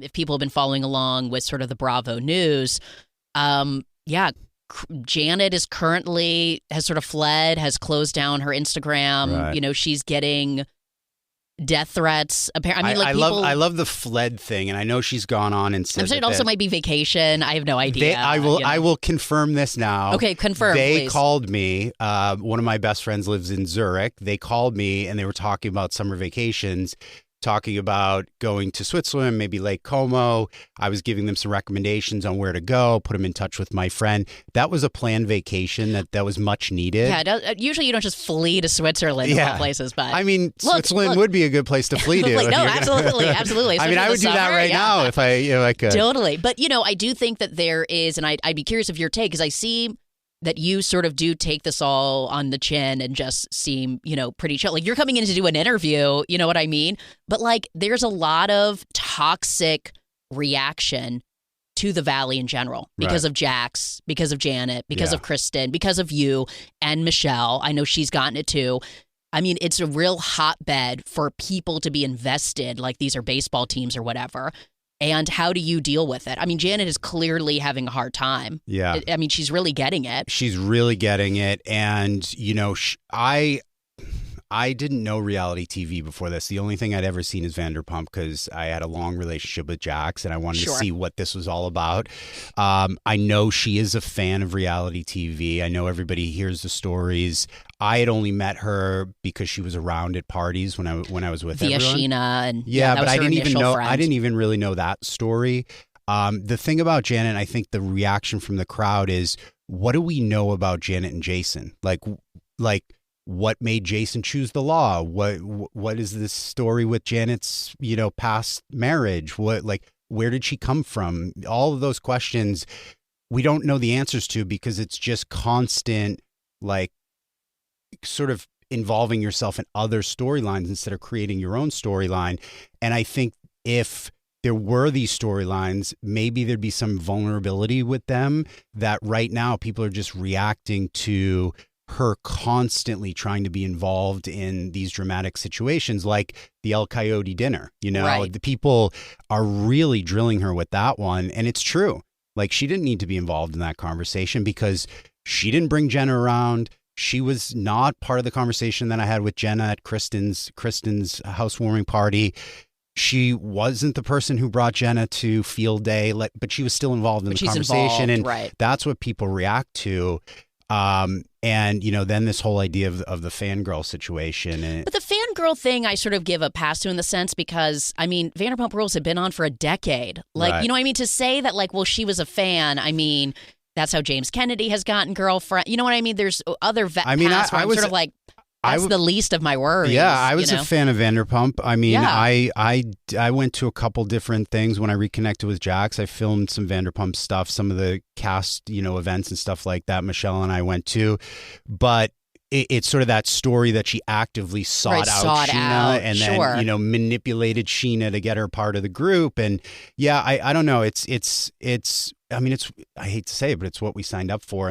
If people have been following along with sort of the Bravo news, yeah, Janet has sort of fled, has closed down her Instagram. Right. You know, she's getting death threats. Apparently, I love the fled thing, and I know she's gone on and said. I'm saying it also might be vacation. I have no idea. I will confirm this now. Okay, confirm. They please. called me. One of my best friends lives in Zurich. They called me and they were talking about summer vacations, talking about going to Switzerland, maybe Lake Como. I was giving them some recommendations on where to go, put them in touch with my friend. That was a planned vacation that was much needed. Yeah, usually you don't just flee to Switzerland of all places, but I mean, Switzerland would be a good place to flee to. No, absolutely. I mean, I would do that right now if I could. Totally. But, I do think that there is, and I'd be curious of your take, because I see that you sort of do take this all on the chin and just seem, pretty chill. Like, you're coming in to do an interview, you know what I mean? But, there's a lot of toxic reaction to the Valley in general because of Jax, because of Janet, because of Kristen, because of you and Michelle. I know she's gotten it too. I mean, it's a real hotbed for people to be invested, like these are baseball teams or whatever. And how do you deal with it? I mean, Janet is clearly having a hard time. Yeah. I mean, she's really getting it. She's really getting it. And, I didn't know reality TV before this. The only thing I'd ever seen is Vanderpump because I had a long relationship with Jax and I wanted to see what this was all about. I know she is a fan of reality TV. I know everybody hears the stories. I had only met her because she was around at parties when I was with via everyone. Sheena, and but I didn't even really know that story. The thing about Janet, I think the reaction from the crowd is, what do we know about Janet and Jason? Like what made Jason choose the law? What is this story with Janet's, past marriage? Where did she come from? All of those questions we don't know the answers to because it's just constant, sort of involving yourself in other storylines instead of creating your own storyline. And I think if there were these storylines, maybe there'd be some vulnerability with them that right now people are just reacting to her constantly trying to be involved in these dramatic situations like the El Coyote dinner. The people are really drilling her with that one. And it's true. She didn't need to be involved in that conversation because she didn't bring Jenna around. She was not part of the conversation that I had with Jenna at Kristen's housewarming party. She wasn't the person who brought Jenna to field day, but she was still involved in the conversation. And that's what people react to. And, then this whole idea of the fangirl situation. But the fangirl thing, I sort of give a pass to in the sense because, I mean, Vanderpump Rules have been on for a decade. You know what I mean? To say that, she was a fan, I mean, that's how James Kennedy has gotten girlfriend. You know what I mean? There's other paths where I'm sort of that's the least of my worries. Yeah, I was a fan of Vanderpump. I mean, I went to a couple different things when I reconnected with Jax. I filmed some Vanderpump stuff, some of the cast, events and stuff like that Michelle and I went to. But it's sort of that story that she actively sought out Sheena and then, manipulated Sheena to get her part of the group. And I don't know. I hate to say it, but it's what we signed up for.